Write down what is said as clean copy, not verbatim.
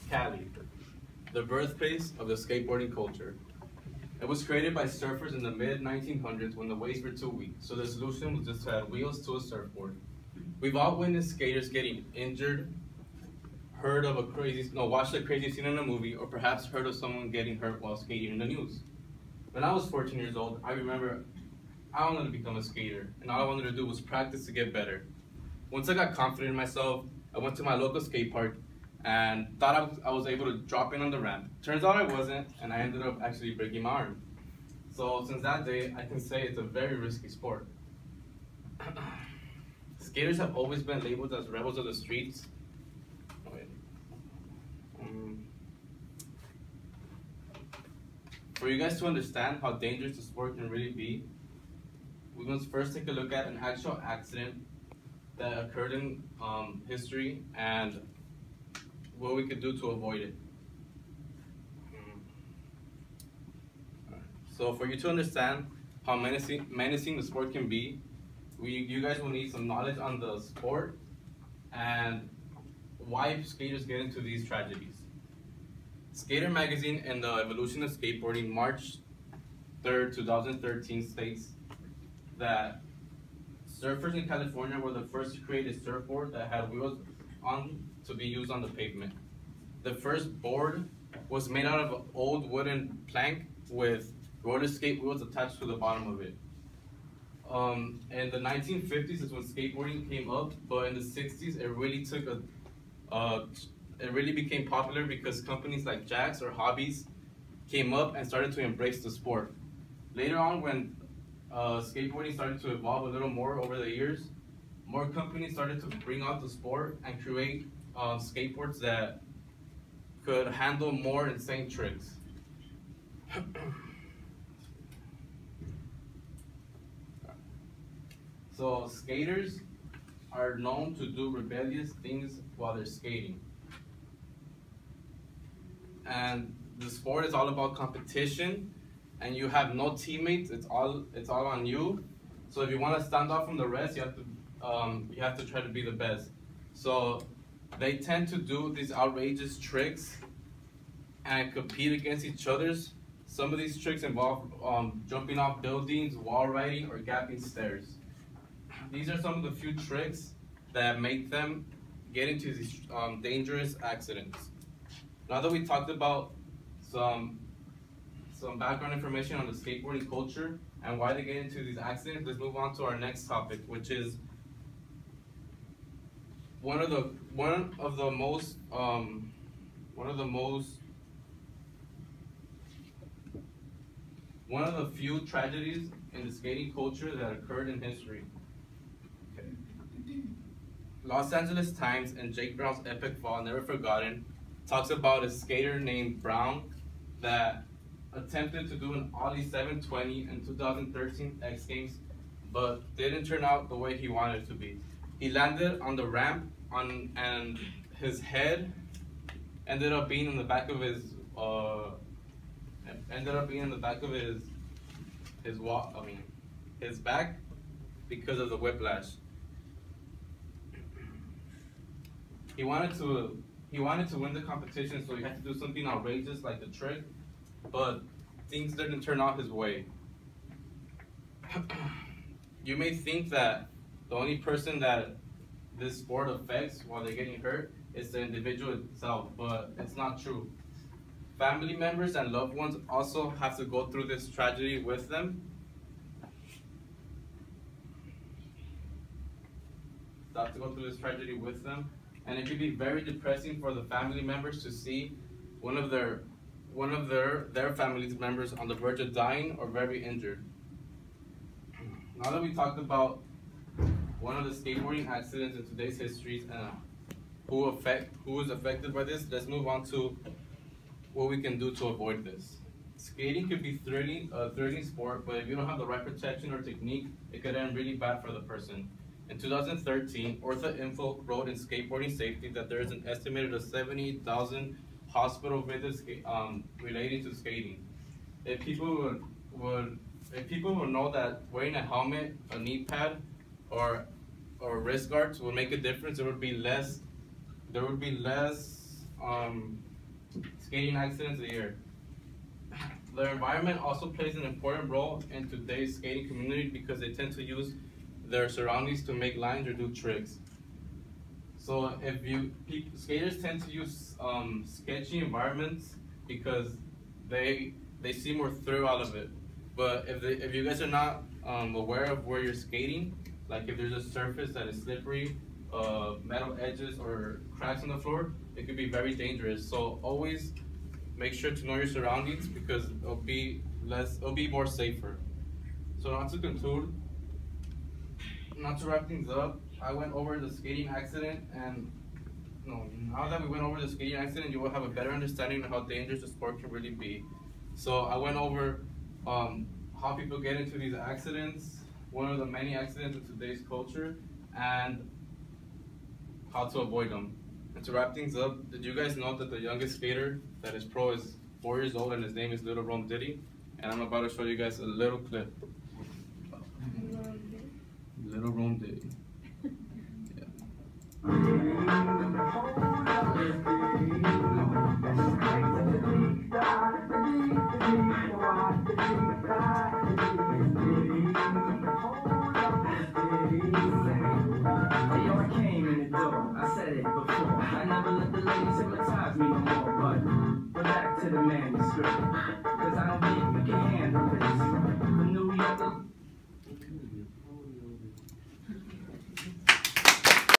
Cali, the birthplace of the skateboarding culture. It was created by surfers in the mid-1900s when the waves were too weak, so the solution was just to add wheels to a surfboard. We've all witnessed skaters getting injured, watched a crazy scene in a movie, or perhaps heard of someone getting hurt while skating in the news. When I was 14 years old, I remember I wanted to become a skater, and all I wanted to do was practice to get better. Once I got confident in myself, I went to my local skate park and thought I was able to drop in on the ramp. Turns out I wasn't, and I ended up actually breaking my arm. So since that day, I can say it's a very risky sport. Skaters have always been labeled as rebels of the streets. For you guys to understand how dangerous the sport can really be, we must first take a look at an actual accident that occurred in history and what we could do to avoid it. So for you to understand how menacing the sport can be, you guys will need some knowledge on the sport and why skaters get into these tragedies. Skater Magazine and the Evolution of Skateboarding, March 3rd, 2013 states that surfers in California were the first to create a surfboard that had wheels on to be used on the pavement. The first board was made out of an old wooden plank with roller skate wheels attached to the bottom of it. In the 1950s is when skateboarding came up, but in the 60s it really became popular because companies like Jax or Hobbies came up and started to embrace the sport. Later on, when skateboarding started to evolve a little more over the years, more companies started to bring out the sport and create skateboards that could handle more insane tricks. So skaters are known to do rebellious things while they're skating. And the sport is all about competition, and you have no teammates. It's all on you. So if you want to stand out from the rest, you have to try to be the best. So they tend to do these outrageous tricks and compete against each other's. Some of these tricks involve jumping off buildings, wall riding, or gapping stairs. These are some of the few tricks that make them get into these dangerous accidents. Now that we talked about some background information on the skateboarding culture and why they get into these accidents, let's move on to our next topic, which is one of the few tragedies in the skating culture that occurred in history. Okay. Los Angeles Times and Jake Brown's epic fall, Never Forgotten, talks about a skater named Brown that attempted to do an Ollie 720 in 2013 X Games, but didn't turn out the way he wanted it to be. He landed on the ramp and his head ended up being in the back of his his back because of the whiplash. He wanted to win the competition, so he had to do something outrageous like the trick, but things didn't turn out his way. You may think that the only person that this sport affects while they're getting hurt is the individual itself, but it's not true. Family members and loved ones also have to go through this tragedy with them. And it can be very depressing for the family members to see one of their family members on the verge of dying or very injured. Now that we talked about one of the skateboarding accidents in today's history and who was affected by this, let's move on to what we can do to avoid this. Skating could be a thrilling sport, but if you don't have the right protection or technique, it could end really bad for the person. In 2013, Ortho Info wrote in Skateboarding Safety that there is an estimated of 78,000 hospital visits relating to skating. If people would know that wearing a helmet, a knee pad, or wrist guards would make a difference, there would be less skating accidents a year. The environment also plays an important role in today's skating community because they tend to use their surroundings to make lines or do tricks. So skaters tend to use sketchy environments because they see more thrill out of it. But if you guys are not aware of where you're skating, like if there's a surface that is slippery, metal edges or cracks on the floor, it could be very dangerous. So always make sure to know your surroundings because it'll be more safer. So not to conclude, not to wrap things up, I went over the skating accident, and now that we went over the skating accident, you will have a better understanding of how dangerous the sport can really be. So I went over how people get into these accidents, one of the many accidents in today's culture, and how to avoid them. And to wrap things up, did you guys know that the youngest skater that is pro is 4 years old and his name is Little Rome Diddy? And I'm about to show you guys a little clip. Little Rome Diddy. I came in the door, I said it before. I never let the ladies hypnotize me no more. But back to the manuscript, cause I don't think you can handle this.